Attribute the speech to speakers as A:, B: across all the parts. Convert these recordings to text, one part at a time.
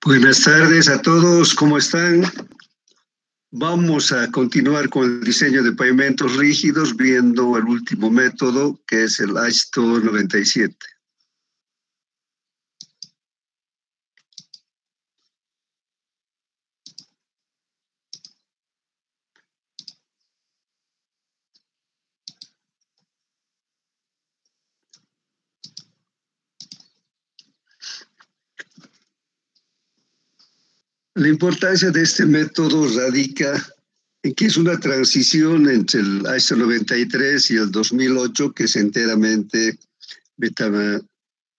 A: Buenas tardes a todos, ¿cómo están? Vamos a continuar con el diseño de pavimentos rígidos viendo el último método que es el AISTO 97. La importancia de este método radica en que es una transición entre el AISTO 93 y el 2008 que es enteramente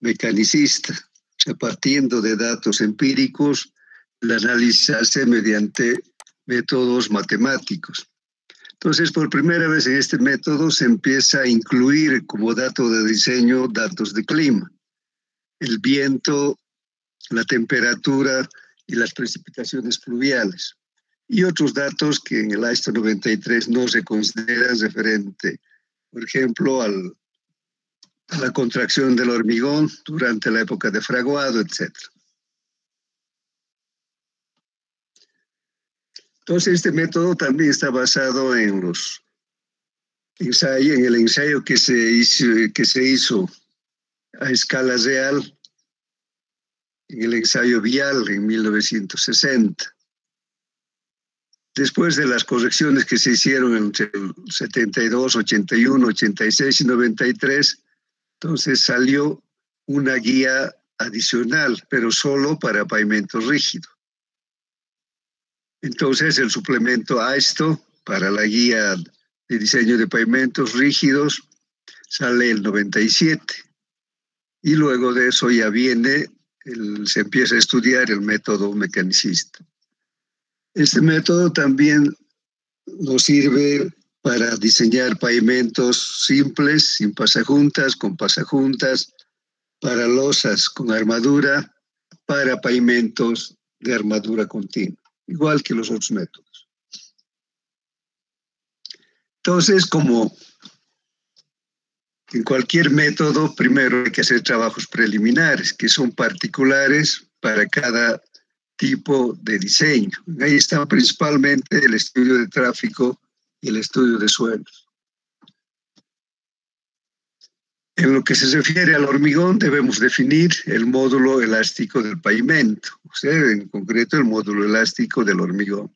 A: mecanicista. O sea, partiendo de datos empíricos, el análisis se hace mediante métodos matemáticos. Entonces, por primera vez en este método se empieza a incluir como dato de diseño datos de clima, el viento, la temperatura y las precipitaciones fluviales. Y otros datos que en el AISTO 93 no se consideran referente, por ejemplo, a la contracción del hormigón durante la época de fraguado, etc. Entonces, este método también está basado en el ensayo que se hizo a escala real, en el ensayo vial en 1960. Después de las correcciones que se hicieron entre el 72, 81, 86 y 93, entonces salió una guía adicional, pero solo para pavimentos rígidos. Entonces el suplemento AISTO para la guía de diseño de pavimentos rígidos sale el 97. Y luego de eso ya se empieza a estudiar el método mecanicista. Este método también nos sirve para diseñar pavimentos simples, sin pasajuntas, con pasajuntas, para losas con armadura, para pavimentos de armadura continua, igual que los otros métodos. Entonces, como en cualquier método, primero hay que hacer trabajos preliminares, que son particulares para cada tipo de diseño. Ahí está principalmente el estudio de tráfico y el estudio de suelos. En lo que se refiere al hormigón, debemos definir el módulo elástico del pavimento, o sea, en concreto el módulo elástico del hormigón.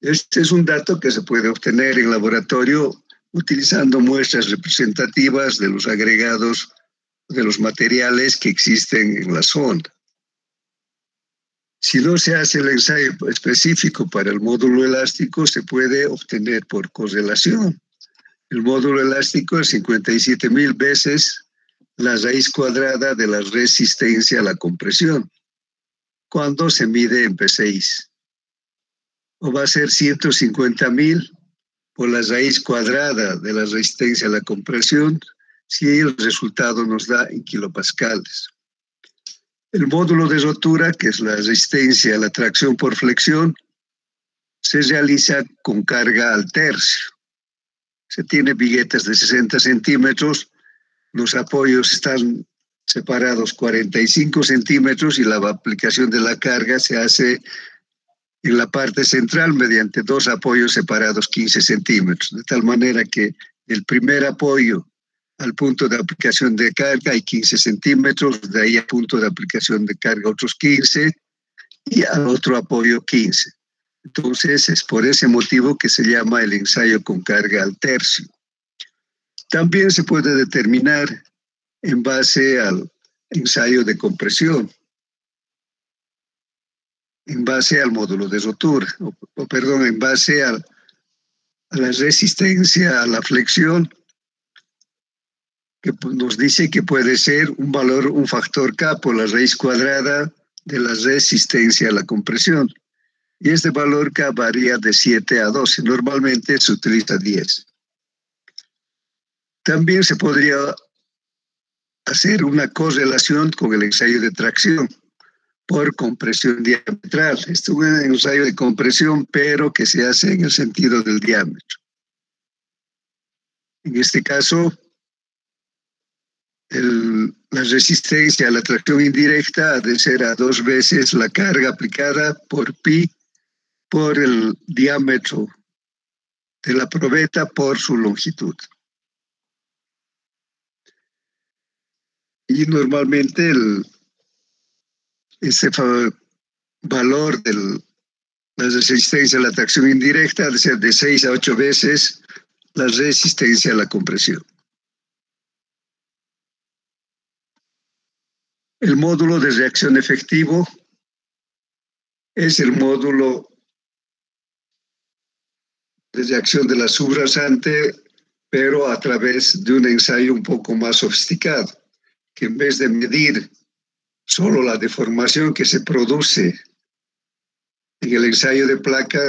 A: Este es un dato que se puede obtener en laboratorio utilizando muestras representativas de los agregados de los materiales que existen en la zona. Si no se hace el ensayo específico para el módulo elástico, se puede obtener por correlación. El módulo elástico es 57,000 veces la raíz cuadrada de la resistencia a la compresión, cuando se mide en P6. O va a ser 150,000 por la raíz cuadrada de la resistencia a la compresión, si el resultado nos da en kilopascales. El módulo de rotura, que es la resistencia a la tracción por flexión, se realiza con carga al tercio. Se tiene viguetas de 60 centímetros, los apoyos están separados 45 centímetros y la aplicación de la carga se hace en la parte central mediante dos apoyos separados 15 centímetros, de tal manera que el primer apoyo al punto de aplicación de carga hay 15 centímetros, de ahí al punto de aplicación de carga otros 15 y al otro apoyo 15. Entonces es por ese motivo que se llama el ensayo con carga al tercio. También se puede determinar en base al ensayo de compresión, en base al módulo de rotura, en base a la resistencia a la flexión, que nos dice que puede ser un factor K por la raíz cuadrada de la resistencia a la compresión. Y este valor K varía de 7 a 12. Normalmente se utiliza 10. También se podría hacer una correlación con el ensayo de tracción por compresión diametral. Este es un ensayo de compresión, pero que se hace en el sentido del diámetro. En este caso, el la resistencia a la tracción indirecta ha de ser a 2 veces la carga aplicada por pi por el diámetro de la probeta por su longitud. Y normalmente ese valor de la resistencia a la tracción indirecta ha de ser de 6 a 8 veces la resistencia a la compresión. El módulo de reacción efectivo es el módulo de reacción de la subrasante, pero a través de un ensayo un poco más sofisticado, que en vez de medir solo la deformación que se produce en el ensayo de placa,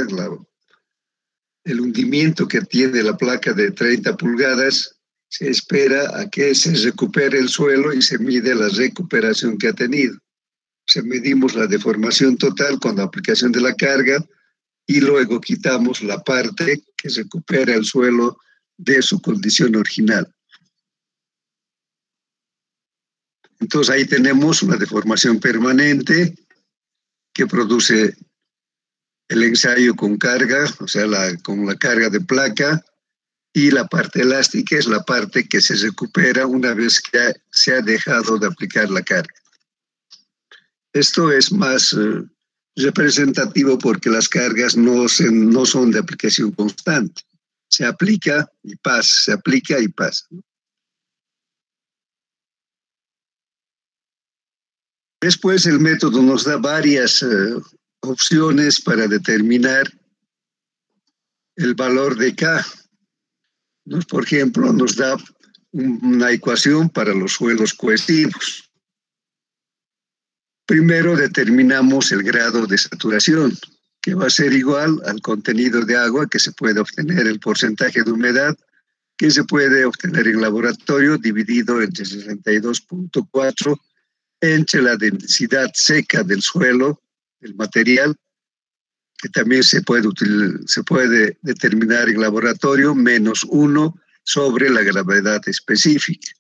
A: el hundimiento que tiene la placa de 30 pulgadas, se espera a que se recupere el suelo y se mide la recuperación que ha tenido. Se medimos la deformación total con la aplicación de la carga y luego quitamos la parte que recupera el suelo de su condición original. Entonces ahí tenemos una deformación permanente que produce el ensayo con carga, o sea, con la carga de placa, y la parte elástica es la parte que se recupera una vez que se ha dejado de aplicar la carga. Esto es más representativo porque las cargas no son de aplicación constante. Se aplica y pasa, se aplica y pasa. Después el método nos da varias opciones para determinar el valor de K. Por ejemplo, nos da una ecuación para los suelos cohesivos. Primero determinamos el grado de saturación, que va a ser igual al contenido de agua que se puede obtener, el porcentaje de humedad que se puede obtener en laboratorio, dividido entre 62.4 entre la densidad seca del suelo, el material, que también se puede determinar en laboratorio, menos 1 sobre la gravedad específica.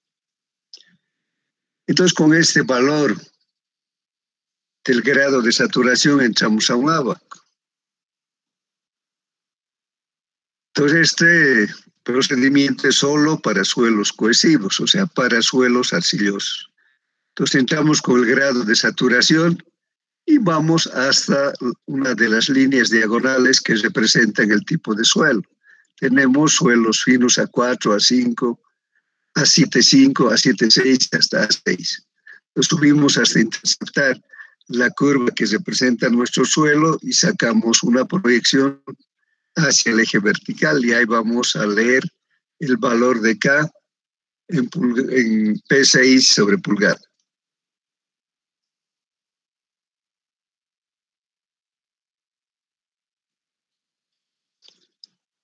A: Entonces, con este valor del grado de saturación entramos a un abaco. Entonces, este procedimiento es solo para suelos cohesivos, o sea, para suelos arcillosos. Entonces, entramos con el grado de saturación y vamos hasta una de las líneas diagonales que representan el tipo de suelo. Tenemos suelos finos A4, A5, A7,5, A7,6, hasta A6. Lo subimos hasta interceptar la curva que representa nuestro suelo y sacamos una proyección hacia el eje vertical y ahí vamos a leer el valor de K en P6 sobre pulgada.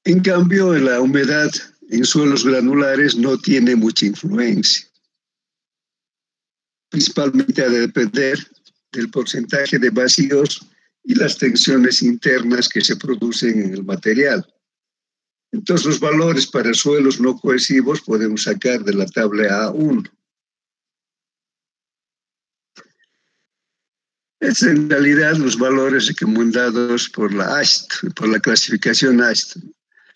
A: En cambio, la humedad en suelos granulares no tiene mucha influencia. Principalmente ha de depender del porcentaje de vacíos y las tensiones internas que se producen en el material. Entonces, los valores para suelos no cohesivos podemos sacar de la tabla A1. Es en realidad los valores recomendados por la AST, por la clasificación AST.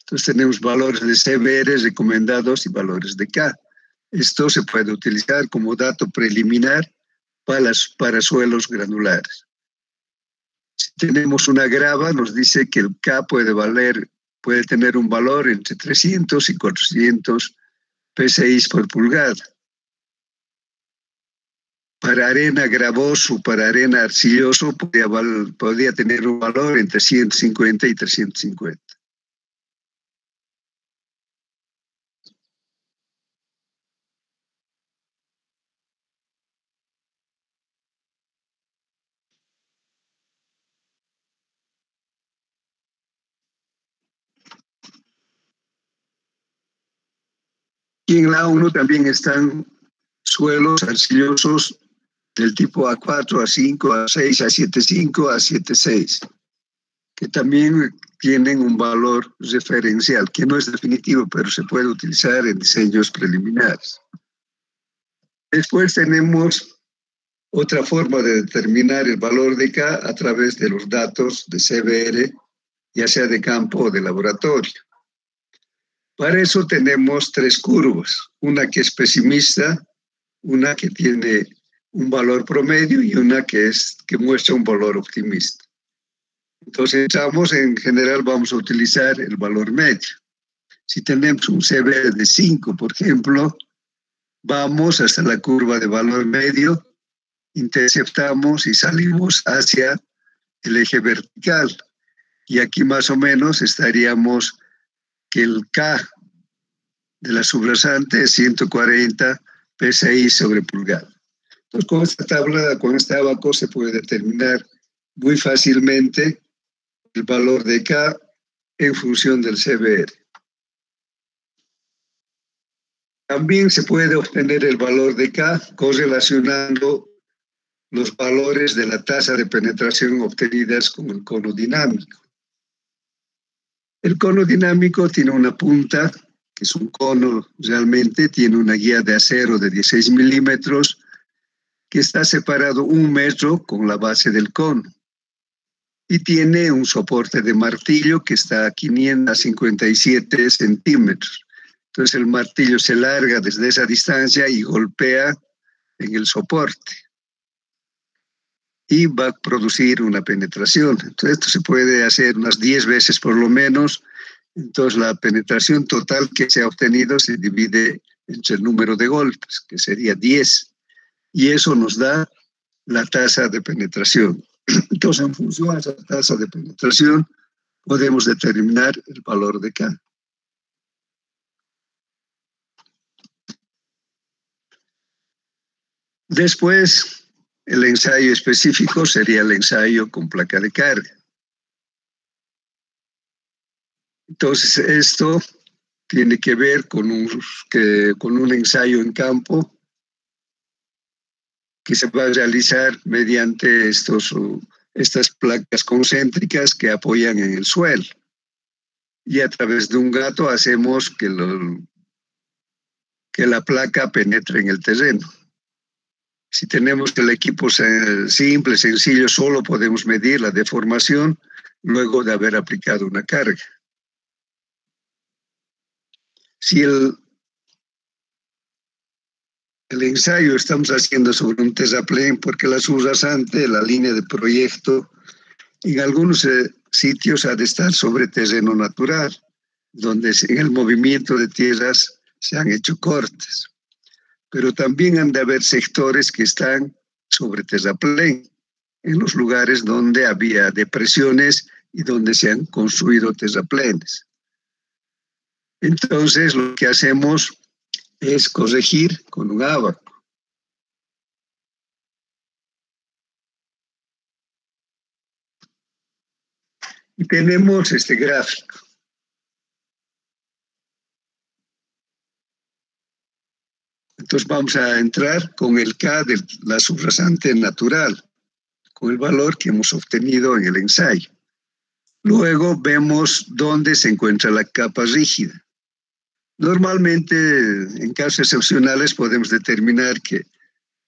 A: Entonces tenemos valores de CBR recomendados y valores de K. Esto se puede utilizar como dato preliminar para suelos granulares. Si tenemos una grava, nos dice que el K puede tener un valor entre 300 y 400 P6 por pulgada. Para arena gravoso, para arena arcilloso, podría tener un valor entre 150 y 350. Y en la A1 también están suelos arcillosos del tipo A4, A5, A6, A7,5, A7,6, que también tienen un valor referencial, que no es definitivo, pero se puede utilizar en diseños preliminares. Después tenemos otra forma de determinar el valor de K a través de los datos de CBR, ya sea de campo o de laboratorio. Para eso tenemos tres curvas, una que es pesimista, una que tiene un valor promedio y una que muestra un valor optimista. Entonces, en general vamos a utilizar el valor medio. Si tenemos un CBR de 5, por ejemplo, vamos hasta la curva de valor medio, interceptamos y salimos hacia el eje vertical. Y aquí más o menos estaríamos que el K de la subrasante es 140 PSI sobre pulgada. Entonces, con esta tabla, con este abaco, se puede determinar muy fácilmente el valor de K en función del CBR. También se puede obtener el valor de K correlacionando los valores de la tasa de penetración obtenidas con el cono dinámico. El cono dinámico tiene una punta, que es un cono realmente, tiene una guía de acero de 16 milímetros, que está separado 1 metro con la base del cono. Y tiene un soporte de martillo que está a 557 centímetros. Entonces el martillo se larga desde esa distancia y golpea en el soporte. Y va a producir una penetración. Entonces esto se puede hacer unas 10 veces por lo menos. Entonces la penetración total que se ha obtenido se divide entre el número de golpes, que sería 10. Y eso nos da la tasa de penetración. Entonces, en función de esa tasa de penetración, podemos determinar el valor de K. Después, el ensayo específico sería el ensayo con placa de carga. Entonces, esto tiene que ver con un ensayo en campo que se va a realizar mediante estas placas concéntricas que apoyan en el suelo. Y a través de un gato hacemos que la placa penetre en el terreno. Si tenemos el equipo simple, sencillo, solo podemos medir la deformación luego de haber aplicado una carga. Si el ensayo estamos haciendo sobre un terraplén, porque la subrasante, la línea de proyecto, en algunos sitios ha de estar sobre terreno natural, donde en el movimiento de tierras se han hecho cortes. Pero también han de haber sectores que están sobre terraplén, en los lugares donde había depresiones y donde se han construido terraplenes. Entonces, lo que hacemos es corregir con un ábaco. Y tenemos este gráfico. Entonces vamos a entrar con el K de la subrasante natural, con el valor que hemos obtenido en el ensayo. Luego vemos dónde se encuentra la capa rígida. Normalmente, en casos excepcionales, podemos determinar que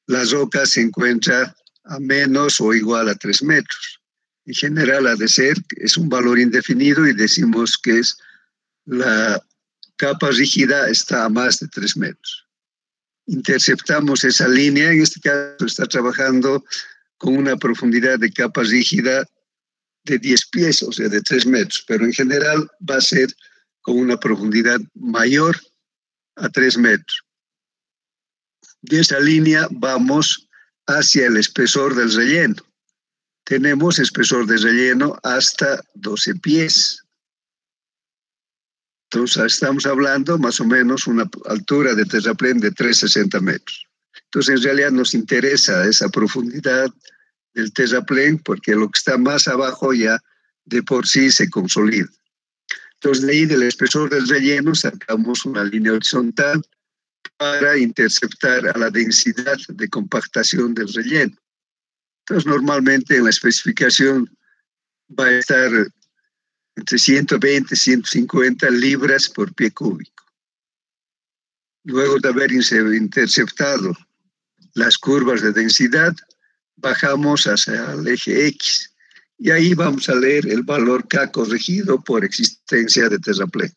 A: la roca se encuentra a menos o igual a 3 metros. En general, ha de ser, es un valor indefinido y decimos que la capa rígida está a más de 3 metros. Interceptamos esa línea, en este caso está trabajando con una profundidad de capa rígida de 10 pies, o sea, de 3 metros, pero en general va a ser con una profundidad mayor a 3 metros. De esa línea vamos hacia el espesor del relleno. Tenemos espesor de relleno hasta 12 pies. Entonces, estamos hablando más o menos una altura de terraplén de 360 metros. Entonces, en realidad nos interesa esa profundidad del terraplén porque lo que está más abajo ya de por sí se consolida. Entonces, de ahí del espesor del relleno sacamos una línea horizontal para interceptar a la densidad de compactación del relleno. Entonces, normalmente en la especificación va a estar entre 120 y 150 libras por pie cúbico. Luego de haber interceptado las curvas de densidad, bajamos hacia el eje X. Y ahí vamos a leer el valor K corregido por existencia de terraplén.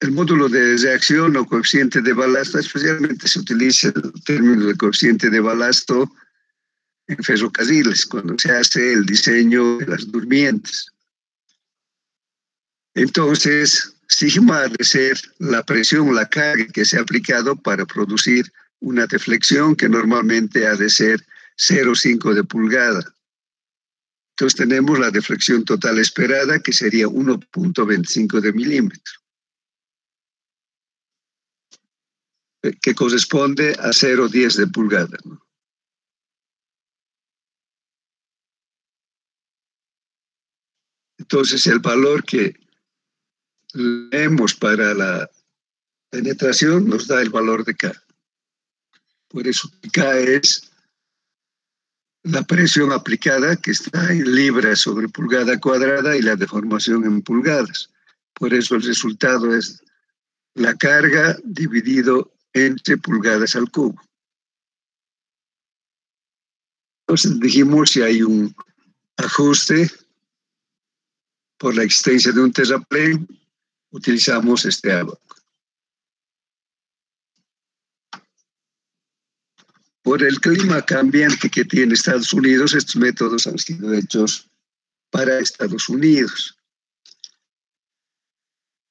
A: El módulo de reacción o coeficiente de balasto, especialmente se utiliza el término de coeficiente de balasto en ferrocarriles, cuando se hace el diseño de las durmientes. Entonces, sigma ha de ser la presión, la carga que se ha aplicado para producir una deflexión que normalmente ha de ser 0,5 de pulgada. Entonces tenemos la deflexión total esperada, que sería 1,25 de milímetro, que corresponde a 0,10 de pulgada, ¿no? Entonces el valor que leemos para la penetración nos da el valor de K. Por eso K es la presión aplicada, que está en libras sobre pulgada cuadrada, y la deformación en pulgadas. Por eso el resultado es la carga dividido entre pulgadas al cubo. Entonces dijimos, si hay un ajuste por la existencia de un terraplén, utilizamos este ábaco. Por el clima cambiante que tiene Estados Unidos, estos métodos han sido hechos para Estados Unidos.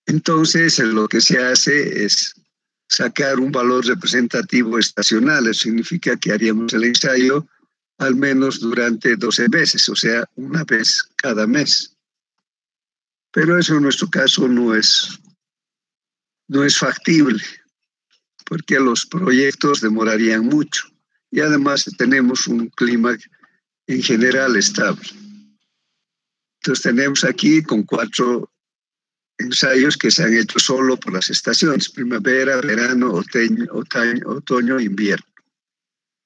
A: Entonces, lo que se hace es sacar un valor representativo estacional. Eso significa que haríamos el ensayo al menos durante 12 meses, o sea, una vez cada mes. Pero eso en nuestro caso no es factible, porque los proyectos demorarían mucho. Y además tenemos un clima en general estable. Entonces tenemos aquí con 4 ensayos que se han hecho solo por las estaciones: primavera, verano, otoño, invierno.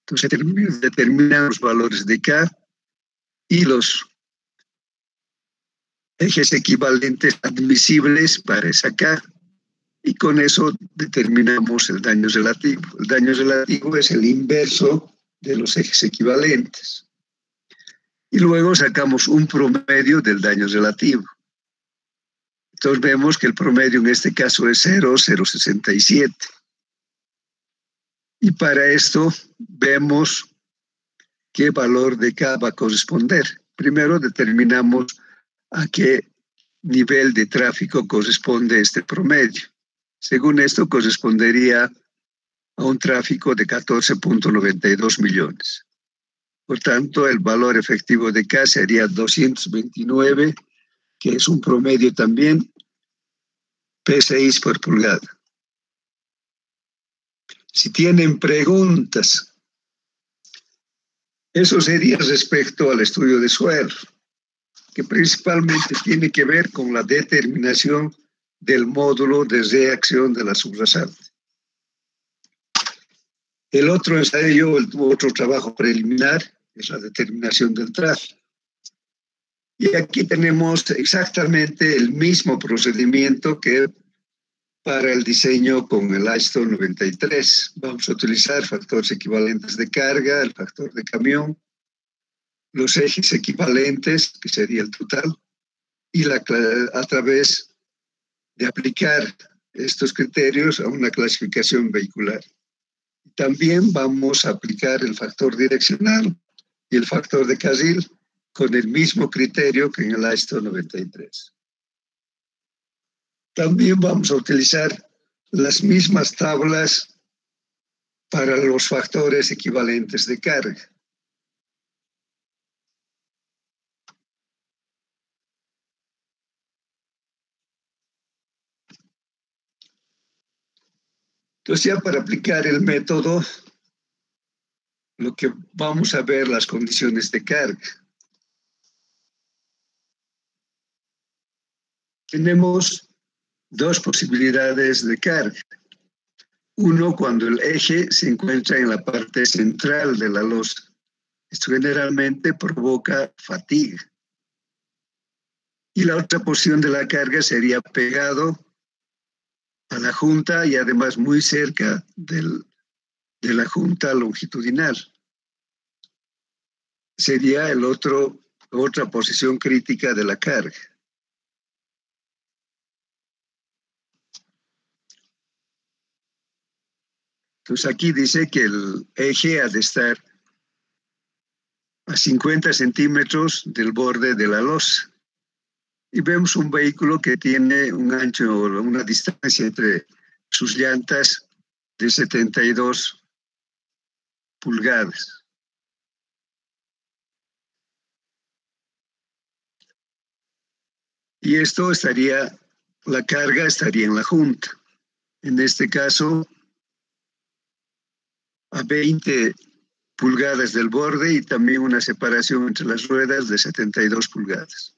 A: Entonces determinan los valores de K y los ejes equivalentes admisibles para esa K, y con eso determinamos el daño relativo. El daño relativo es el inverso de los ejes equivalentes. Y luego sacamos un promedio del daño relativo. Entonces vemos que el promedio en este caso es 0,067. Y para esto vemos qué valor de K va a corresponder. Primero determinamos a qué nivel de tráfico corresponde este promedio. Según esto, correspondería a un tráfico de 14,92 millones. Por tanto, el valor efectivo de K sería 229, que es un promedio también, P6 por pulgada. Si tienen preguntas, eso sería respecto al estudio de suelo, que principalmente tiene que ver con la determinación del módulo de reacción de la subrasante. El otro ensayo, otro trabajo preliminar, es la determinación del tráfico. Y aquí tenemos exactamente el mismo procedimiento que para el diseño con el ISO 93. Vamos a utilizar factores equivalentes de carga, el factor de camión, los ejes equivalentes, que sería el total, y a través de aplicar estos criterios a una clasificación vehicular. También vamos a aplicar el factor direccional y el factor de carril con el mismo criterio que en el ISO 93. También vamos a utilizar las mismas tablas para los factores equivalentes de carga. Entonces, ya para aplicar el método, lo que vamos a ver las condiciones de carga. Tenemos 2 posibilidades de carga. Uno, cuando el eje se encuentra en la parte central de la losa. Esto generalmente provoca fatiga. Y la otra porción de la carga sería pegado a la junta y además muy cerca de la junta longitudinal. Sería otra posición crítica de la carga. Entonces aquí dice que el eje ha de estar a 50 centímetros del borde de la losa. Y vemos un vehículo que tiene un ancho, una distancia entre sus llantas de 72 pulgadas. Y la carga estaría en la junta. En este caso, a 20 pulgadas del borde y también una separación entre las ruedas de 72 pulgadas.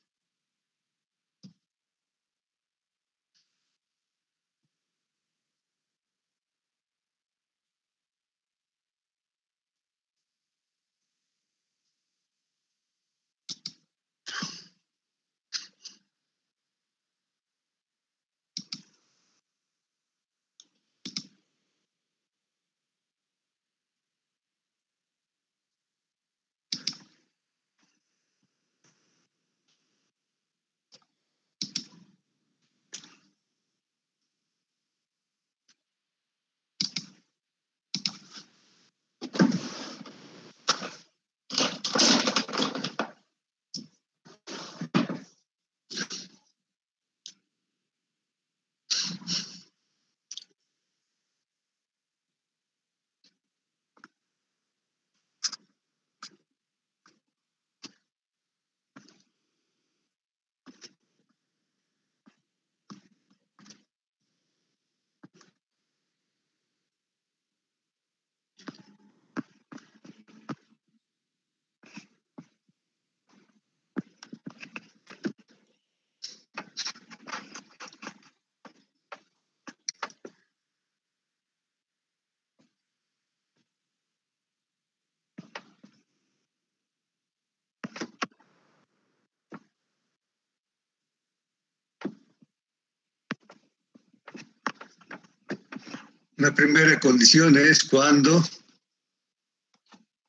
A: La primera condición es cuando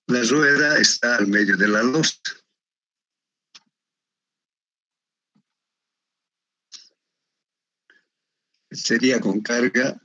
A: la rueda está al medio de la losa. Sería con carga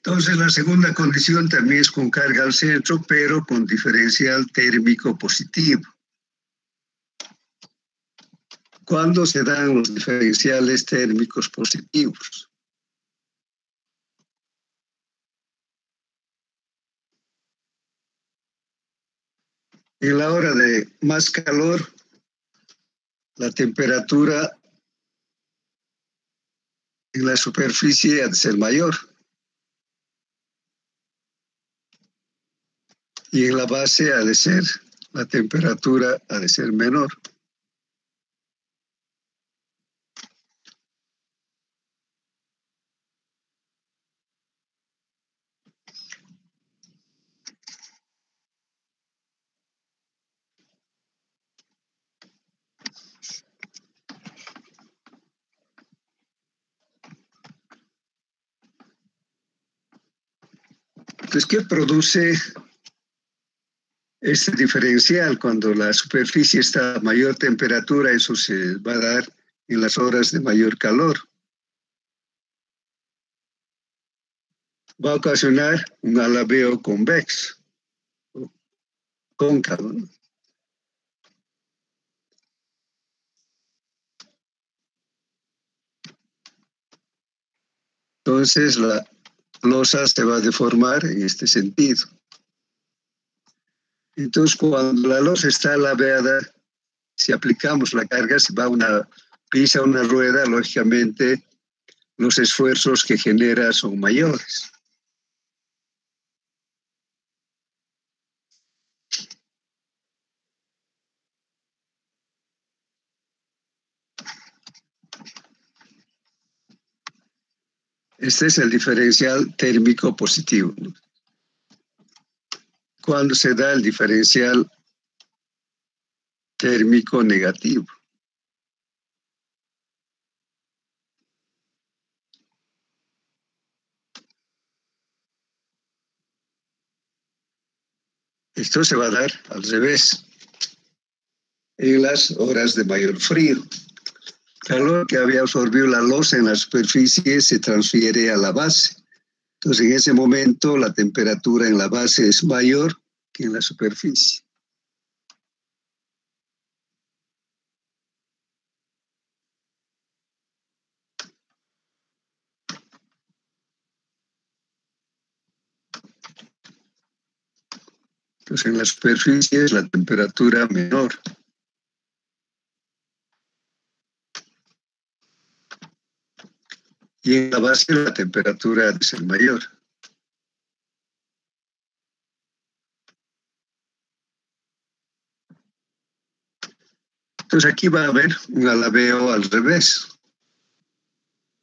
A: Entonces, la segunda condición también es con carga al centro, pero con diferencial térmico positivo. ¿Cuándo se dan los diferenciales térmicos positivos? En la hora de más calor, la temperatura en la superficie ha de ser mayor y en la base la temperatura ha de ser menor. Entonces, ¿qué produce este diferencial? Cuando la superficie está a mayor temperatura, eso se va a dar en las horas de mayor calor. Va a ocasionar un alabeo convexo, cóncavo, ¿no? Entonces, la losa se va a deformar en este sentido. Entonces, cuando la losa está alabeada, si aplicamos la carga, se va pisa una rueda, lógicamente los esfuerzos que genera son mayores. Este es el diferencial térmico positivo, ¿no? Cuando se da el diferencial térmico negativo. Esto se va a dar al revés, en las horas de mayor frío. El calor que había absorbido la losa en la superficie se transfiere a la base. Entonces, en ese momento, la temperatura en la base es mayor que en la superficie. Entonces, en la superficie es la temperatura menor. Y en la base la temperatura ha de ser mayor. Entonces, aquí va a haber un alabeo al revés,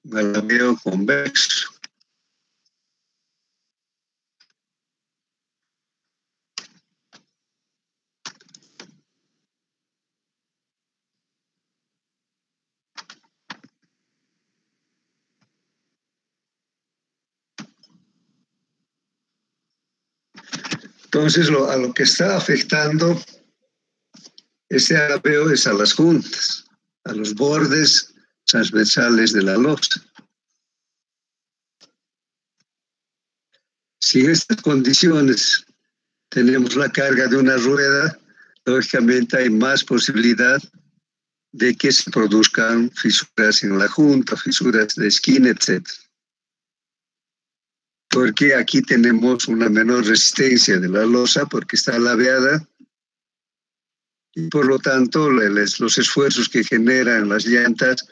A: un alabeo convexo. Entonces, a lo que está afectando ese alabeo es a las juntas, a los bordes transversales de la losa. Si en estas condiciones tenemos la carga de una rueda, lógicamente hay más posibilidad de que se produzcan fisuras en la junta, fisuras de esquina, etc. Porque aquí tenemos una menor resistencia de la losa porque está laveada y por lo tanto los esfuerzos que generan las llantas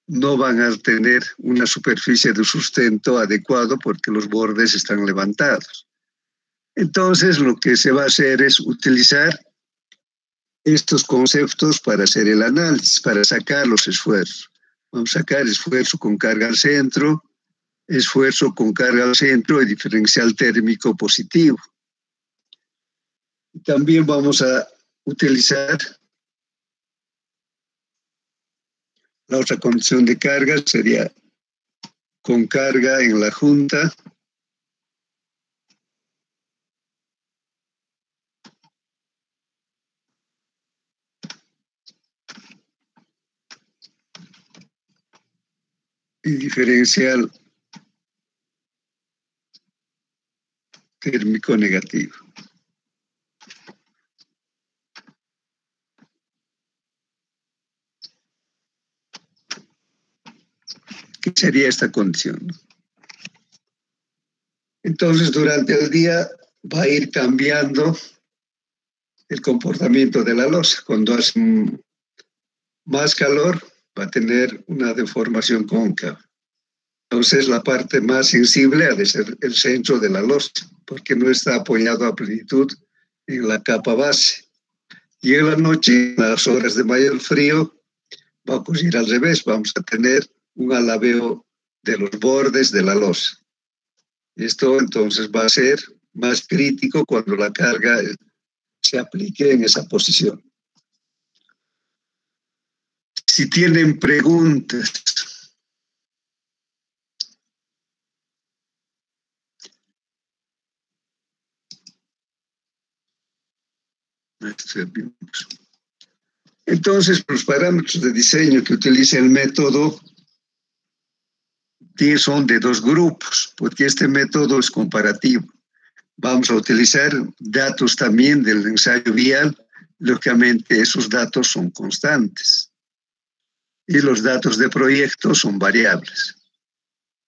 A: no van a tener una superficie de sustento adecuado porque los bordes están levantados. Entonces, lo que se va a hacer es utilizar estos conceptos para hacer el análisis, para sacar los esfuerzos. Vamos a sacar esfuerzo con carga al centro, esfuerzo con carga al centro y diferencial térmico positivo. También vamos a utilizar la otra condición de carga, sería con carga en la junta y diferencial térmico negativo. ¿Qué sería esta condición? Entonces, durante el día va a ir cambiando el comportamiento de la losa. Cuando hace más calor, va a tener una deformación cóncava. Entonces, la parte más sensible ha de ser el centro de la losa, porque no está apoyado a plenitud en la capa base. Y en la noche, en las horas de mayor frío, va a ocurrir al revés. Vamos a tener un alabeo de los bordes de la losa. Esto entonces va a ser más crítico cuando la carga se aplique en esa posición. Si tienen preguntas. Entonces, los parámetros de diseño que utiliza el método son de dos grupos, porque este método es comparativo. Vamos a utilizar datos también del ensayo vial. Lógicamente, esos datos son constantes. Y los datos de proyecto son variables.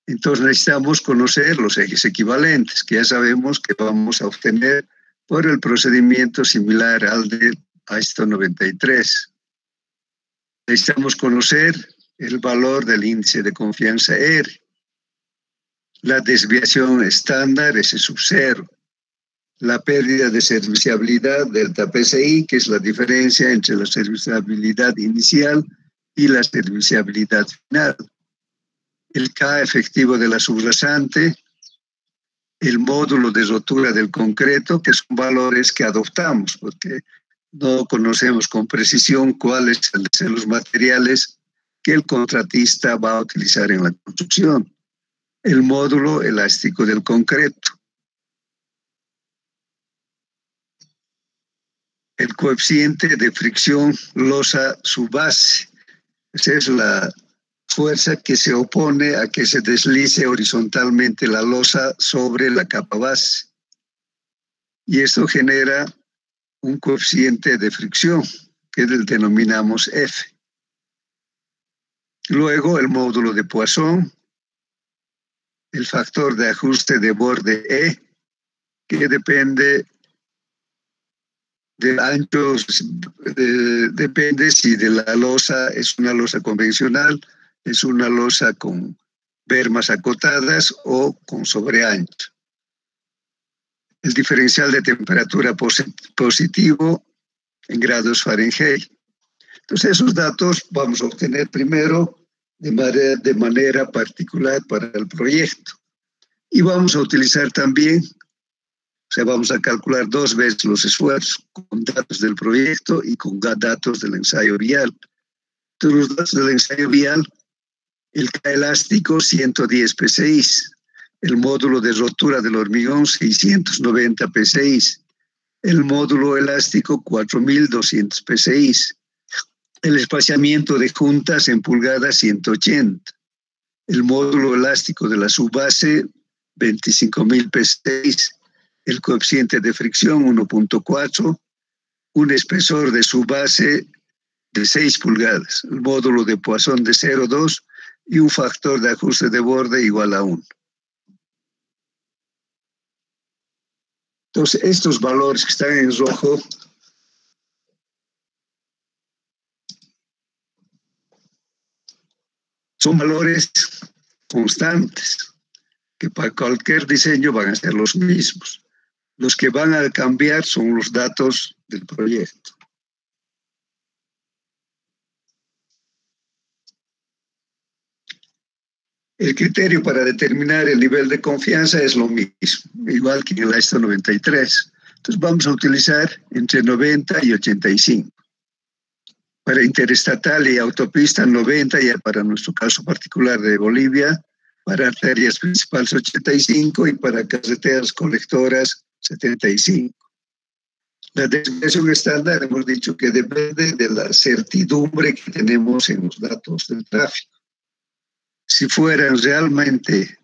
A: Entonces, necesitamos conocer los ejes equivalentes, que ya sabemos que vamos a obtener por el procedimiento similar al de ISO 93. Necesitamos conocer el valor del índice de confianza R. La desviación estándar S sub 0. La pérdida de serviciabilidad delta PSI, que es la diferencia entre la serviciabilidad inicial y la serviciabilidad final. El K efectivo de la subrasante, el módulo de rotura del concreto, que son valores que adoptamos, porque no conocemos con precisión cuáles son los materiales que el contratista va a utilizar en la construcción. El módulo elástico del concreto. El coeficiente de fricción losa subbase. Esa es la fuerza que se opone a que se deslice horizontalmente la losa sobre la capa base. Y esto genera un coeficiente de fricción que denominamos F. Luego el módulo de Poisson, el factor de ajuste de borde E, que depende del ancho, depende si de la losa es una losa convencional, es una losa con bermas acotadas o con sobreancho. El diferencial de temperatura positivo en grados Fahrenheit. Entonces, esos datos vamos a obtener primero de manera particular para el proyecto. Y vamos a utilizar también, o sea, vamos a calcular 2 veces los esfuerzos con datos del proyecto y con datos del ensayo vial. Entonces, los datos del ensayo vial, el K elástico 110 PSI, el módulo de rotura del hormigón 690 PSI, el módulo elástico 4200 PSI, el espaciamiento de juntas en pulgadas 180, el módulo elástico de la subbase 25.000 PSI, el coeficiente de fricción 1.4, un espesor de subbase de 6 pulgadas, el módulo de Poisson de 0,2 y un factor de ajuste de borde igual a 1. Entonces, estos valores que están en rojo son valores constantes, que para cualquier diseño van a ser los mismos. Los que van a cambiar son los datos del proyecto. El criterio para determinar el nivel de confianza es lo mismo, igual que en el ISO 93. Entonces vamos a utilizar entre 90 y 85. Para interestatal y autopista 90, ya para nuestro caso particular de Bolivia, para arterias principales 85 y para carreteras colectoras 75. La desviación estándar hemos dicho que depende de la certidumbre que tenemos en los datos del tráfico. Si fueran realmente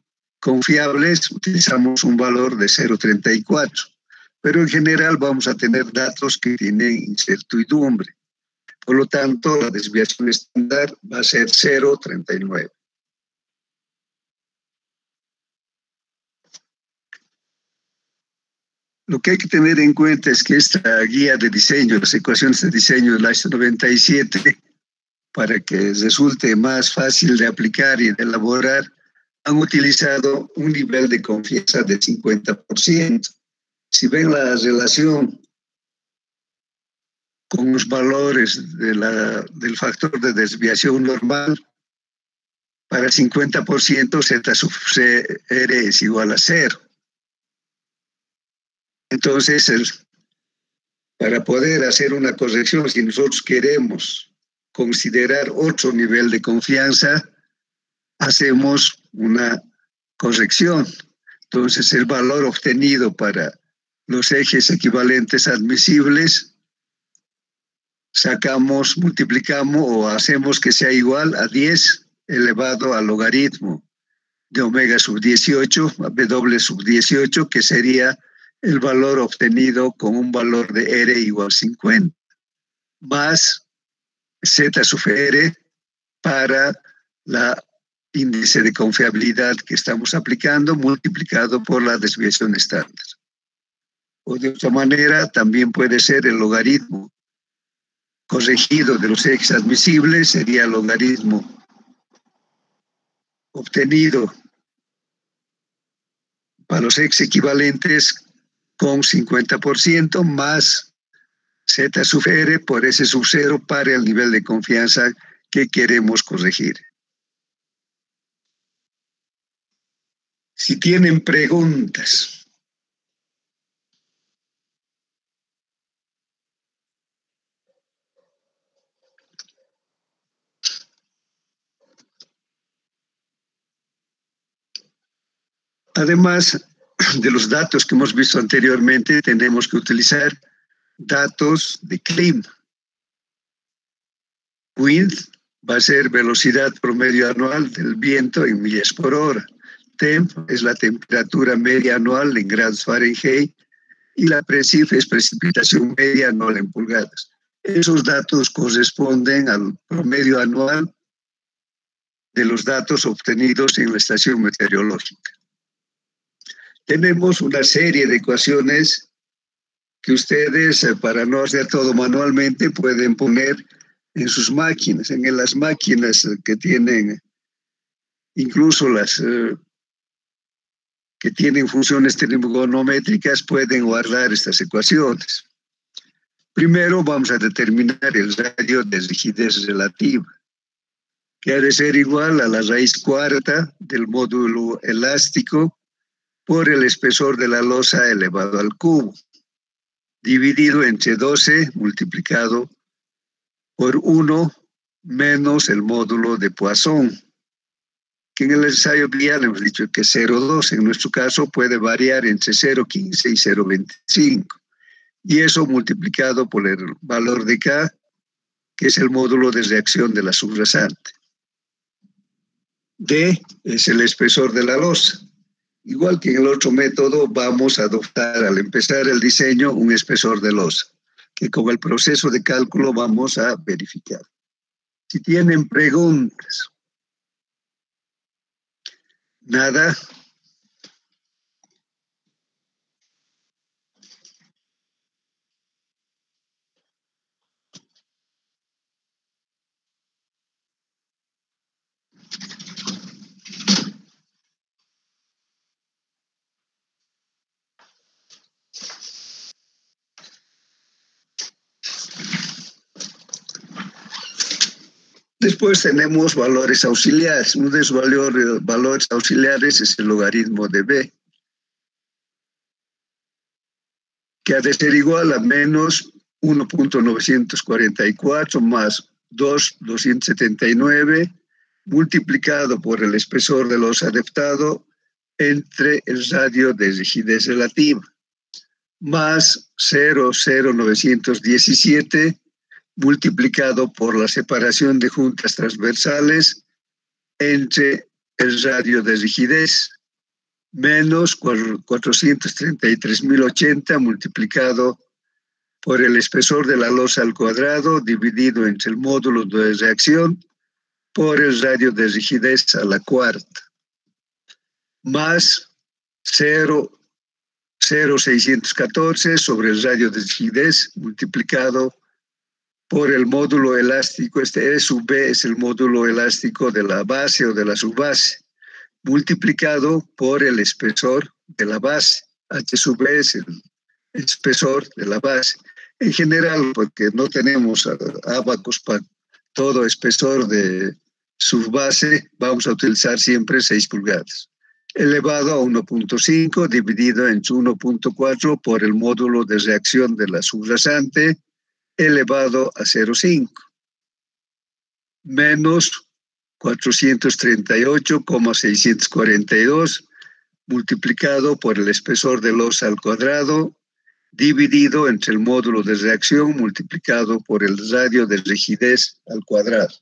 A: confiables utilizamos un valor de 0,34, pero en general vamos a tener datos que tienen incertidumbre. Por lo tanto, la desviación estándar va a ser 0,39. Lo que hay que tener en cuenta es que esta guía de diseño, las ecuaciones de diseño de la ISO 97, para que resulte más fácil de aplicar y de elaborar, han utilizado un nivel de confianza de 50%. Si ven la relación con los valores del factor de desviación normal, para el 50% Z sub R es igual a 0. Entonces, para poder hacer una corrección, si nosotros queremos considerar otro nivel de confianza, hacemos una corrección. Entonces, el valor obtenido para los ejes equivalentes admisibles, sacamos, multiplicamos o hacemos que sea igual a 10 elevado al logaritmo de omega sub 18 a W sub 18, que sería el valor obtenido con un valor de R igual 50, más Z sub R para la índice de confiabilidad que estamos aplicando, multiplicado por la desviación estándar. O de otra manera, también puede ser el logaritmo corregido de los ejes admisibles, sería el logaritmo obtenido para los ejes equivalentes con 50% más Z sub R por S sub 0 para el nivel de confianza que queremos corregir. Si tienen preguntas. Además de los datos que hemos visto anteriormente, tenemos que utilizar datos de clima. Wind va a ser velocidad promedio anual del viento en millas por hora. Temp es la temperatura media anual en grados Fahrenheit y la PRECIF es precipitación media anual en pulgadas. Esos datos corresponden al promedio anual de los datos obtenidos en la estación meteorológica. Tenemos una serie de ecuaciones que ustedes, para no hacer todo manualmente, pueden poner en sus máquinas, en las máquinas que tienen, incluso las que tienen funciones trigonométricas, pueden guardar estas ecuaciones. Primero vamos a determinar el radio de rigidez relativa, que ha de ser igual a la raíz cuarta del módulo elástico por el espesor de la losa elevado al cubo, dividido entre 12 multiplicado por 1 menos el módulo de Poisson, que en el ensayo vial hemos dicho que 0,2, en nuestro caso puede variar entre 0,15 y 0,25, y eso multiplicado por el valor de K, que es el módulo de reacción de la subrasante. D es el espesor de la losa. Igual que en el otro método, vamos a adoptar al empezar el diseño un espesor de losa, que con el proceso de cálculo vamos a verificar. Si tienen preguntas. Nada. Después tenemos valores auxiliares. Uno de esos valores auxiliares es el logaritmo de B, que ha de ser igual a menos 1.944 más 279 multiplicado por el espesor de los adaptados entre el radio de rigidez relativa, más 0,0917 multiplicado por la separación de juntas transversales entre el radio de rigidez menos 433.080 multiplicado por el espesor de la losa al cuadrado dividido entre el módulo de reacción por el radio de rigidez a la cuarta, más 0,614 sobre el radio de rigidez multiplicado por el módulo elástico. Este E sub B es el módulo elástico de la base o de la subbase, multiplicado por el espesor de la base. H sub B es el espesor de la base. En general, porque no tenemos ábacos para todo espesor de subbase, vamos a utilizar siempre 6 pulgadas. Elevado a 1.5 dividido entre 1.4 por el módulo de reacción de la subrasante, elevado a 0,5. Menos 438,642 multiplicado por el espesor de losa al cuadrado, dividido entre el módulo de reacción multiplicado por el radio de rigidez al cuadrado.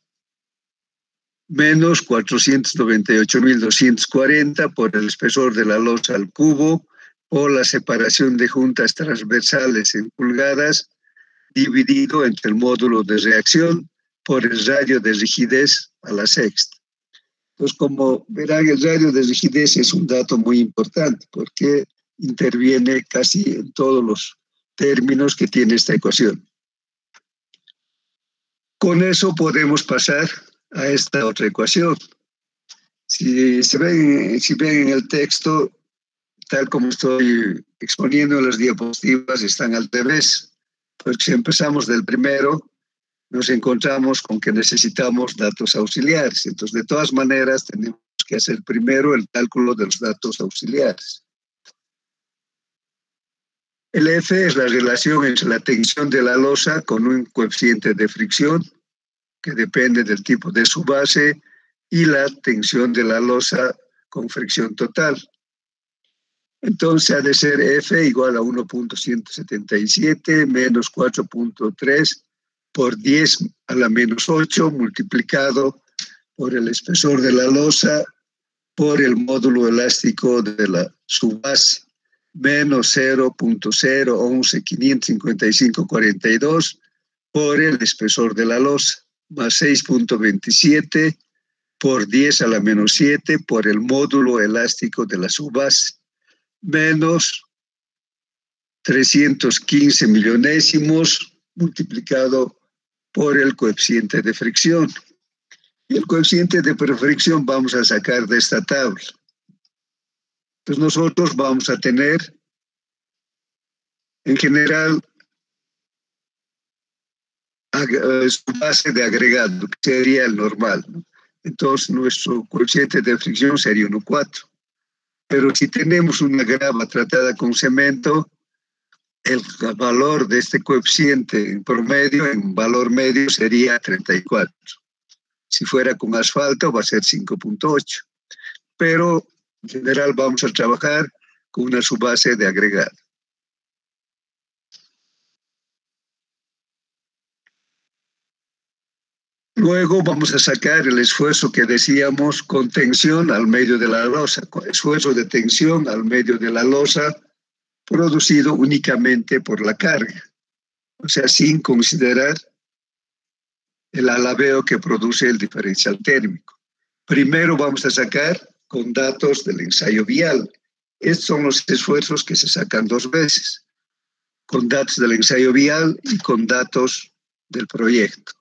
A: Menos 498.240 por el espesor de la losa al cubo por la separación de juntas transversales en pulgadas, dividido entre el módulo de reacción por el radio de rigidez a la sexta. Entonces, como verán, el radio de rigidez es un dato muy importante porque interviene casi en todos los términos que tiene esta ecuación. Con eso podemos pasar a esta otra ecuación. Si ven en el texto, tal como estoy exponiendo en las diapositivas, están al revés. Pues si empezamos del primero, nos encontramos con que necesitamos datos auxiliares. Entonces, de todas maneras, tenemos que hacer primero el cálculo de los datos auxiliares. El F es la relación entre la tensión de la losa con un coeficiente de fricción que depende del tipo de su base y la tensión de la losa con fricción total. Entonces ha de ser F igual a 1.177 menos 4.3 por 10 a la menos 8 multiplicado por el espesor de la losa por el módulo elástico de la subbase menos 0.01155542 por el espesor de la losa más 6.27 por 10 a la menos 7 por el módulo elástico de la subbase menos 315 millonésimos multiplicado por el coeficiente de fricción. Y el coeficiente de fricción vamos a sacar de esta tabla. Pues nosotros vamos a tener, en general, su base de agregado, que sería el normal, ¿no? Entonces, nuestro coeficiente de fricción sería 1,4. Pero si tenemos una grava tratada con cemento, el valor de este coeficiente en promedio, en valor medio, sería 34. Si fuera con asfalto, va a ser 5.8. Pero, en general, vamos a trabajar con una subbase de agregado. Luego vamos a sacar el esfuerzo que decíamos con tensión al medio de la losa, con esfuerzo de tensión al medio de la losa producido únicamente por la carga, o sea, sin considerar el alabeo que produce el diferencial térmico. Primero vamos a sacar con datos del ensayo vial. Estos son los esfuerzos que se sacan 2 veces, con datos del ensayo vial y con datos del proyecto.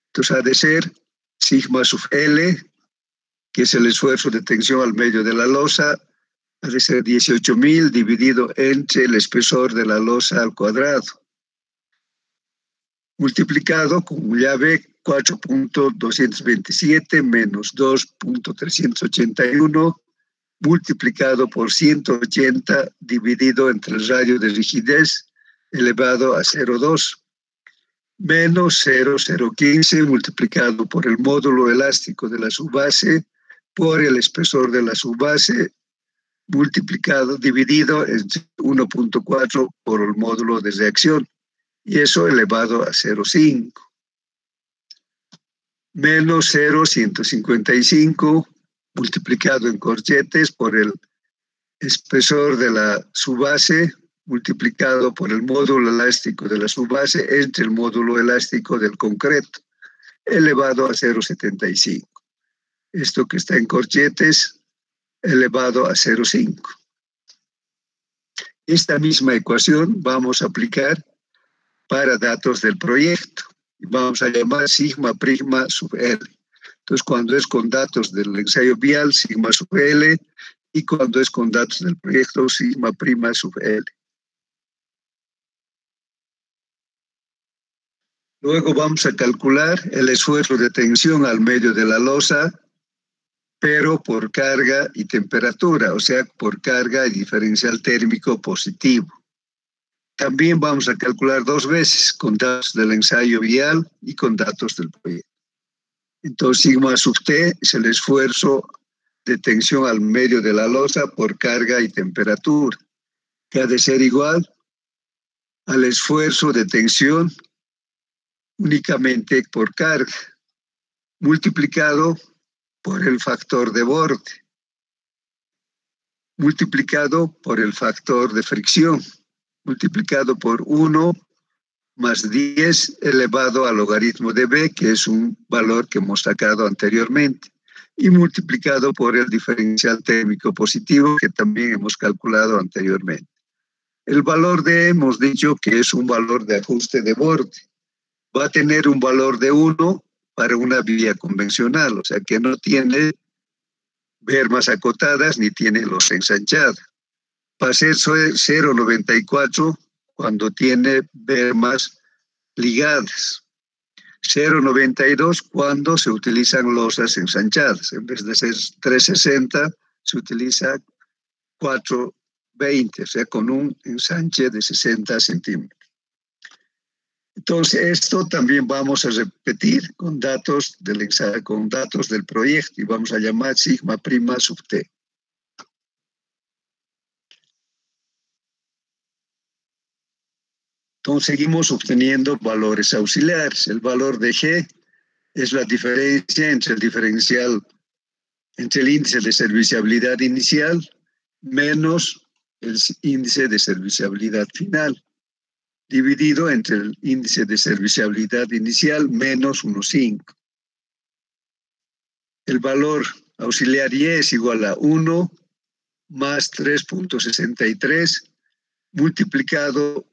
A: Entonces ha de ser sigma sub L, que es el esfuerzo de tensión al medio de la losa, ha de ser 18.000 dividido entre el espesor de la losa al cuadrado, multiplicado con llave 4.227 menos 2.381, multiplicado por 180 dividido entre el radio de rigidez elevado a 0,2. Menos 0,015 multiplicado por el módulo elástico de la subbase por el espesor de la subbase multiplicado, dividido entre 1.4 por el módulo de reacción, y eso elevado a 0,5. Menos 0,155 multiplicado en corchetes por el espesor de la subbase multiplicado por el módulo elástico de la subbase entre el módulo elástico del concreto, elevado a 0,75. Esto que está en corchetes, elevado a 0,5. Esta misma ecuación vamos a aplicar para datos del proyecto. Vamos a llamar sigma prima sub L. Entonces, cuando es con datos del ensayo vial, sigma sub L, y cuando es con datos del proyecto, sigma prima sub L. Luego vamos a calcular el esfuerzo de tensión al medio de la losa, pero por carga y temperatura, o sea, por carga y diferencial térmico positivo. También vamos a calcular 2 veces, con datos del ensayo vial y con datos del proyecto. Entonces, sigma sub T es el esfuerzo de tensión al medio de la losa por carga y temperatura, que ha de ser igual al esfuerzo de tensión únicamente por carga, multiplicado por el factor de borde, multiplicado por el factor de fricción, multiplicado por 1 más 10 elevado al logaritmo de b, que es un valor que hemos sacado anteriormente, y multiplicado por el diferencial térmico positivo, que también hemos calculado anteriormente. El valor de hemos dicho que es un valor de ajuste de borde. Va a tener un valor de 1 para una vía convencional, o sea que no tiene bermas acotadas ni tiene losa ensanchada. Va a ser 0,94 cuando tiene bermas ligadas. 0,92 cuando se utilizan losas ensanchadas. En vez de ser 3,60 se utiliza 4,20, o sea, con un ensanche de 60 centímetros. Entonces, esto también vamos a repetir con datos del proyecto y vamos a llamar sigma prima sub T. Entonces, seguimos obteniendo valores auxiliares. El valor de G es la diferencia entre el índice de serviciabilidad inicial menos el índice de serviciabilidad final, dividido entre el índice de serviciabilidad inicial menos 1,5. El valor auxiliar Y es igual a 1 más 3,63 multiplicado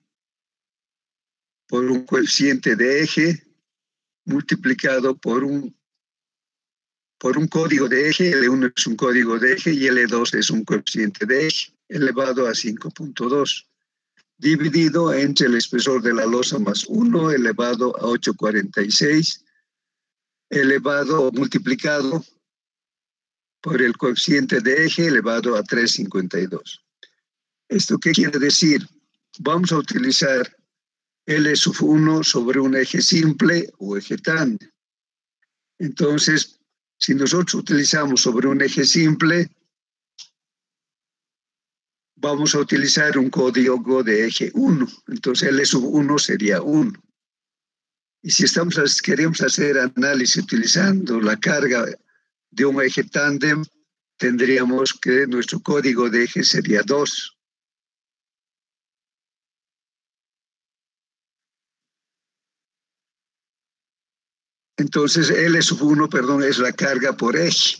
A: por un coeficiente de eje, multiplicado por un código de eje. L1 es un código de eje y L2 es un coeficiente de eje, elevado a 5,2. Dividido entre el espesor de la losa más 1 elevado a 8,46, elevado o multiplicado por el coeficiente de eje elevado a 3,52. ¿Esto qué quiere decir? Vamos a utilizar L sub 1 sobre un eje simple o eje tándem. Entonces, si nosotros utilizamos sobre un eje simple, vamos a utilizar un código de eje 1. Entonces, L sub 1 sería 1. Y si queremos hacer análisis utilizando la carga de un eje tándem, tendríamos que nuestro código de eje sería 2. Entonces, L sub 1, es la carga por eje.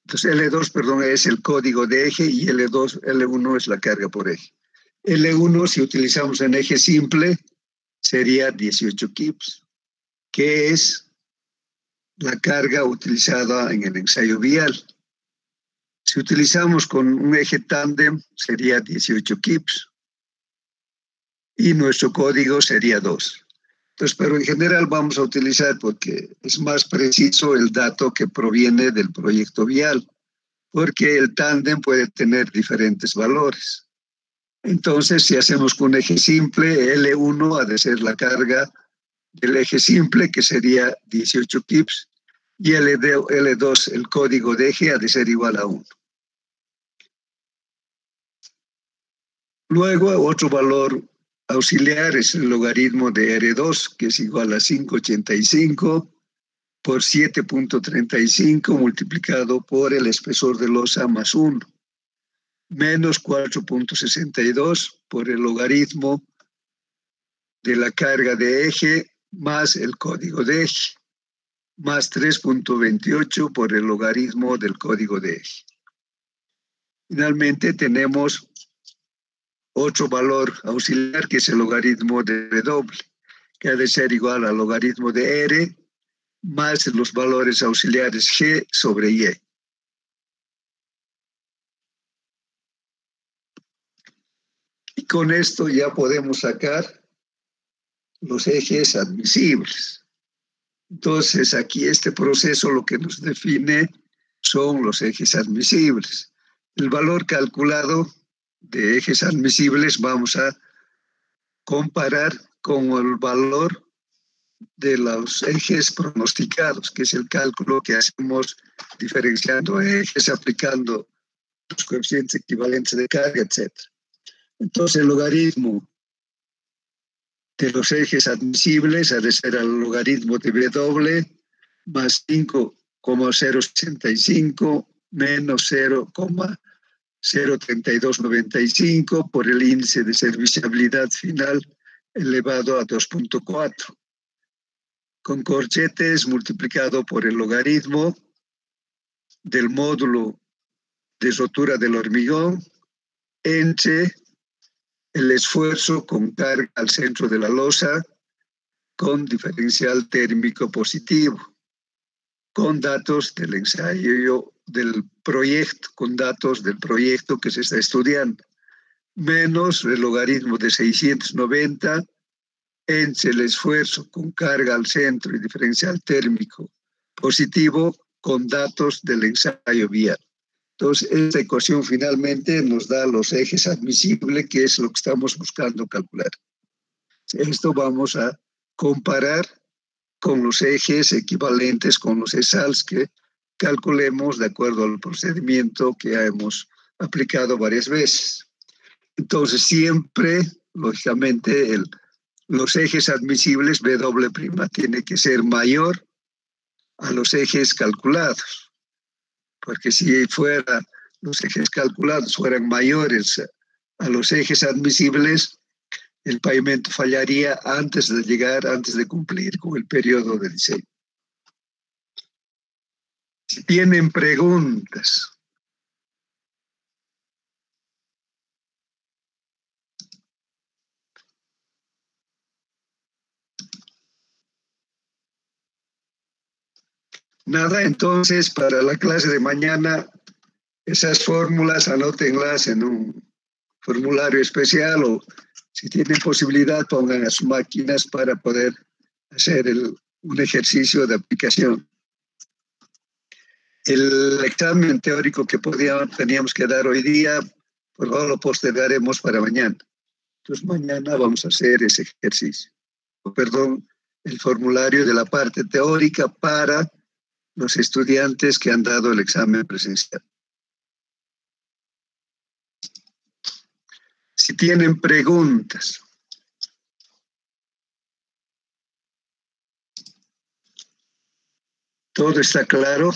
A: Entonces, L2, es el código de eje y L1 es la carga por eje. L1, si utilizamos en eje simple, sería 18 kips, que es la carga utilizada en el ensayo vial. Si utilizamos con un eje tándem, sería 18 kips. Y nuestro código sería 2. Entonces, pero en general vamos a utilizar, porque es más preciso el dato que proviene del proyecto vial, porque el tándem puede tener diferentes valores. Entonces, si hacemos con un eje simple, L1 ha de ser la carga del eje simple, que sería 18 kips, y L2, el código de eje, ha de ser igual a 1. Luego, otro valor auxiliar es el logaritmo de R2, que es igual a 5,85 por 7,35 multiplicado por el espesor de losa más 1. menos 4.62 por el logaritmo de la carga de eje más el código de eje, más 3.28 por el logaritmo del código de eje. Finalmente tenemos otro valor auxiliar que es el logaritmo de W, que ha de ser igual al logaritmo de R más los valores auxiliares G sobre Y. Y con esto ya podemos sacar los ejes admisibles. Entonces, aquí este proceso lo que nos define son los ejes admisibles. El valor calculado de ejes admisibles vamos a comparar con el valor de los ejes pronosticados, que es el cálculo que hacemos diferenciando ejes, aplicando los coeficientes equivalentes de carga, etc. Entonces, el logaritmo de los ejes admisibles ha de ser el logaritmo de W más 5,065 menos 0,03295 por el índice de serviciabilidad final elevado a 2.4. Con corchetes multiplicado por el logaritmo del módulo de rotura del hormigón entre el esfuerzo con carga al centro de la losa con diferencial térmico positivo, con datos del ensayo del proyecto, con datos del proyecto que se está estudiando, menos el logaritmo de 690 entre el esfuerzo con carga al centro y diferencial térmico positivo con datos del ensayo vial. Entonces, esta ecuación finalmente nos da los ejes admisibles, que es lo que estamos buscando calcular. Esto vamos a comparar con los ejes equivalentes, con los ESALs que calculemos de acuerdo al procedimiento que ya hemos aplicado varias veces. Entonces, siempre, lógicamente, los ejes admisibles W' tiene que ser mayor a los ejes calculados. Porque si los ejes calculados fueran mayores a los ejes admisibles, el pavimento fallaría antes de cumplir con el periodo de diseño. Si tienen preguntas. Nada, entonces para la clase de mañana, esas fórmulas anótenlas en un formulario especial o si tienen posibilidad pongan a sus máquinas para poder hacer un ejercicio de aplicación. El examen teórico que teníamos que dar hoy día, por favor lo postergaremos para mañana. Entonces mañana vamos a hacer ese ejercicio. Perdón, el formulario de la parte teórica para los estudiantes que han dado el examen presencial. Si tienen preguntas. ¿Todo está claro?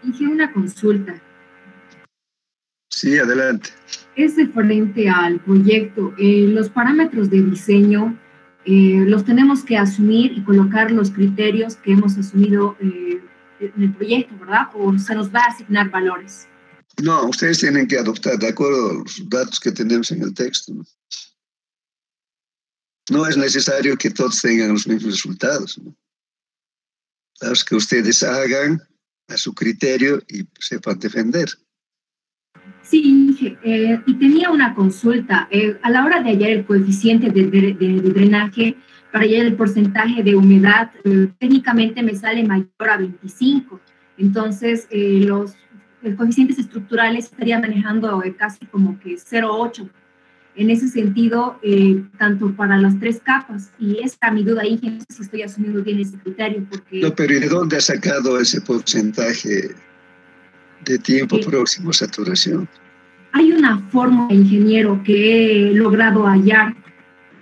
B: Hice una consulta.
A: Sí, adelante.
B: Es referente al proyecto. Los parámetros de diseño los tenemos que asumir y colocar los criterios que hemos asumido en el proyecto, ¿verdad? ¿O se nos va a asignar valores?
A: No, ustedes tienen que adoptar de acuerdo a los datos que tenemos en el texto. No es necesario que todos tengan los mismos resultados, ¿no? Los que ustedes hagan a su criterio y sepan defender.
B: Sí, y tenía una consulta. A la hora de hallar el coeficiente de drenaje, para hallar el porcentaje de humedad, técnicamente me sale mayor a 25. Entonces, los coeficientes estructurales estaría manejando casi como que 0,8. En ese sentido, tanto para las tres capas, y esta mi duda ahí, no sé si estoy asumiendo bien ese criterio, porque...
A: No, pero ¿y de dónde ha sacado ese porcentaje de tiempo próximo a saturación?
B: Hay una fórmula, ingeniero, que he logrado hallar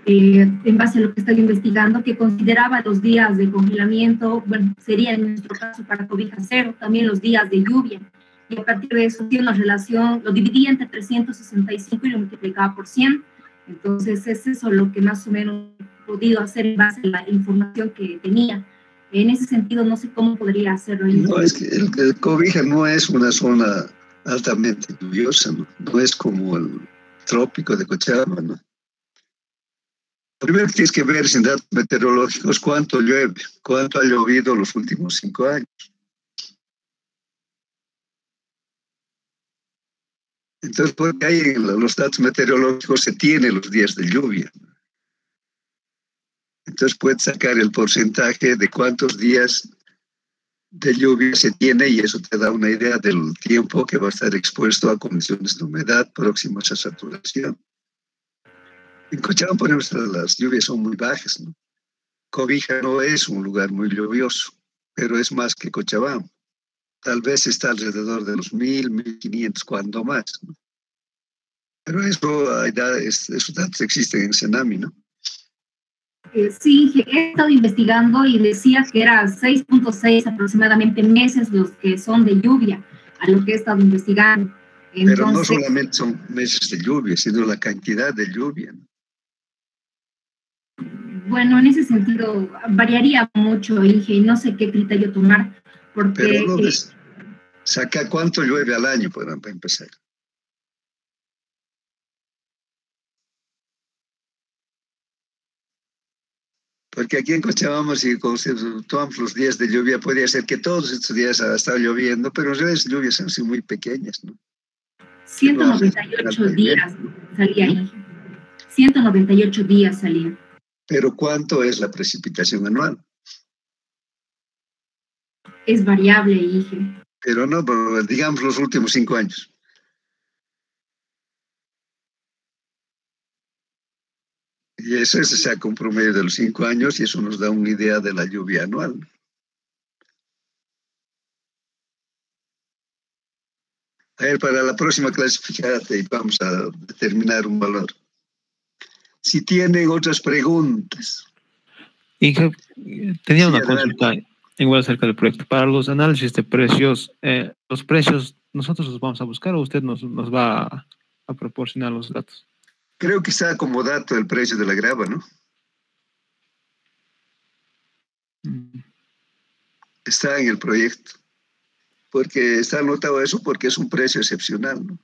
B: en base a lo que estoy investigando, que consideraba los días de congelamiento, bueno, sería en nuestro caso para Cobija cero, también los días de lluvia. Y a partir de eso tiene una relación, lo dividía entre 365 y lo multiplicaba por 100. Entonces es eso lo que más o menos he podido hacer en base a la información que tenía. En ese sentido, no sé cómo podría hacerlo.
A: No, es que el Cobija no es una zona altamente lluviosa, ¿no? No es como el trópico de Cochabamba, ¿no? Primero tienes que ver en datos meteorológicos cuánto llueve, cuánto ha llovido los últimos 5 años. Entonces, porque ahí en los datos meteorológicos se tienen los días de lluvia. Entonces puedes sacar el porcentaje de cuántos días de lluvia se tiene y eso te da una idea del tiempo que va a estar expuesto a condiciones de humedad próximas a saturación. En Cochabamba, por ejemplo, las lluvias son muy bajas, ¿no? Cobija no es un lugar muy lluvioso, pero es más que Cochabamba. Tal vez está alrededor de los 1.000, 1.500, cuando más, ¿no? Pero esos datos existen en Senami, ¿no?
B: Sí, he estado investigando y decía que era 6.6 aproximadamente meses los que son de lluvia, a lo que he estado investigando. Entonces,
A: pero no solamente son meses de lluvia, sino la cantidad de lluvia, ¿no?
B: Bueno, en ese sentido variaría mucho, Inge, y no sé qué criterio tomar, porque...
A: Pero no ves, saca cuánto llueve al año, para empezar. Porque aquí en Cochabamba, si tomamos los días de lluvia, podría ser que todos estos días ha estado lloviendo, pero en realidad las lluvias han sido muy pequeñas, ¿no?
B: 198 días salía, Inge. 198 días salía.
A: Pero ¿cuánto es la precipitación anual?
B: Es variable, Inge.
A: Pero no, pero digamos los últimos 5 años. Y eso se saca un promedio de los 5 años y eso nos da una idea de la lluvia anual. A ver, para la próxima clase, fíjate, y vamos a determinar un valor. Si tienen otras preguntas.
C: Inge, tenía
A: Sí,
C: una
A: adelante.
C: consulta igual acerca del proyecto. Para los análisis de precios, los precios, ¿nosotros los vamos a buscar o usted nos va a proporcionar los datos?
A: Creo que está como dato el precio de la grava, ¿no? Está en el proyecto. Porque está anotado eso porque es un precio excepcional, ¿no?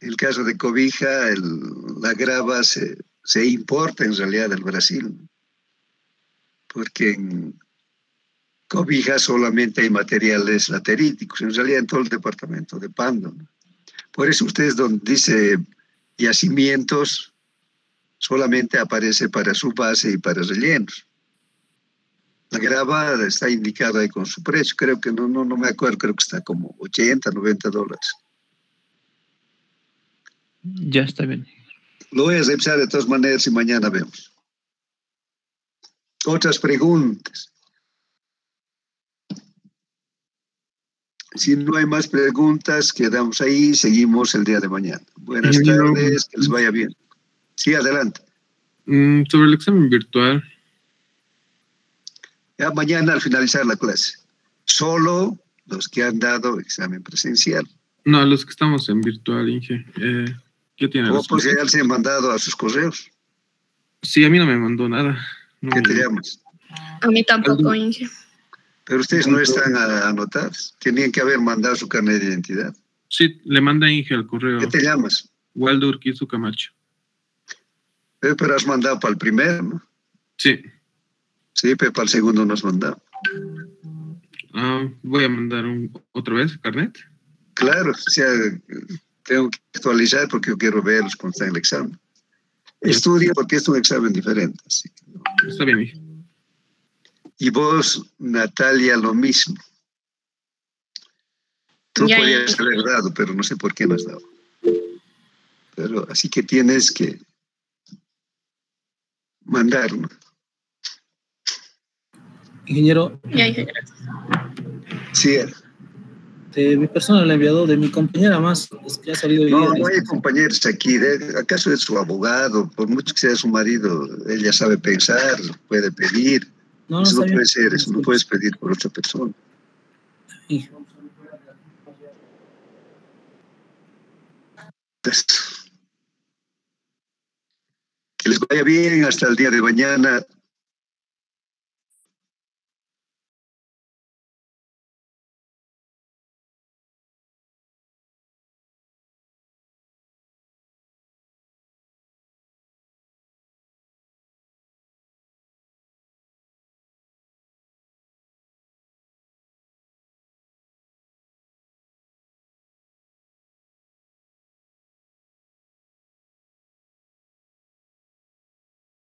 A: En el caso de Cobija, la grava se importa en realidad del Brasil, ¿no? Porque en Cobija solamente hay materiales lateríticos, en realidad en todo el departamento de Pando, ¿no? Por eso ustedes donde dice yacimientos, solamente aparece para su base y para rellenos. La grava está indicada ahí con su precio, creo que no me acuerdo, creo que está como $80, $90.
C: Ya está bien.
A: Lo voy a revisar de todas maneras y mañana vemos. Otras preguntas. Si no hay más preguntas, quedamos ahí y seguimos el día de mañana. Buenas tardes, que les vaya bien. Sí, adelante.
D: Sobre el examen virtual.
A: Ya mañana al finalizar la clase. Solo los que han dado examen presencial.
D: No, los que estamos en virtual, Inge. ¿Qué tiene?
A: ¿O pues ya se han mandado a sus correos?
D: Sí, a mí no me mandó nada. No.
A: ¿Qué te llamas?
E: A mí tampoco, Inge.
A: Pero ustedes no están anotados. Tenían que haber mandado su carnet de identidad.
D: Sí, le manda Inge al correo.
A: ¿Qué te llamas?
D: Waldo Urquizu Camacho.
A: Pero has mandado para el primero, ¿no?
D: Sí.
A: Sí, pero para el segundo no has mandado.
D: Voy a mandar otra vez carnet.
A: Claro, o sea, tengo que actualizar porque yo quiero verlos cuando está en el examen. Estudia porque es un examen diferente. Así.
D: Está bien, Inge.
A: Y vos, Natalia, lo mismo. Tú
E: Ya,
A: podrías haber dado, pero no sé por qué no has dado. Pero así que tienes que mandarlo.
F: Ingeniero.
E: Ya, Inge, gracias.
A: Sí.
F: Mi persona la ha enviado de mi compañera más, es que ha salido hoy
A: No,
F: día.
A: no hay compañeros aquí. ¿Acaso es su abogado? Por mucho que sea su marido, ella sabe pensar, puede pedir.
F: No, no
A: Eso no
F: sabía.
A: puede ser, eso no puedes pedir por otra persona.
F: Sí.
A: Entonces, que les vaya bien hasta el día de mañana.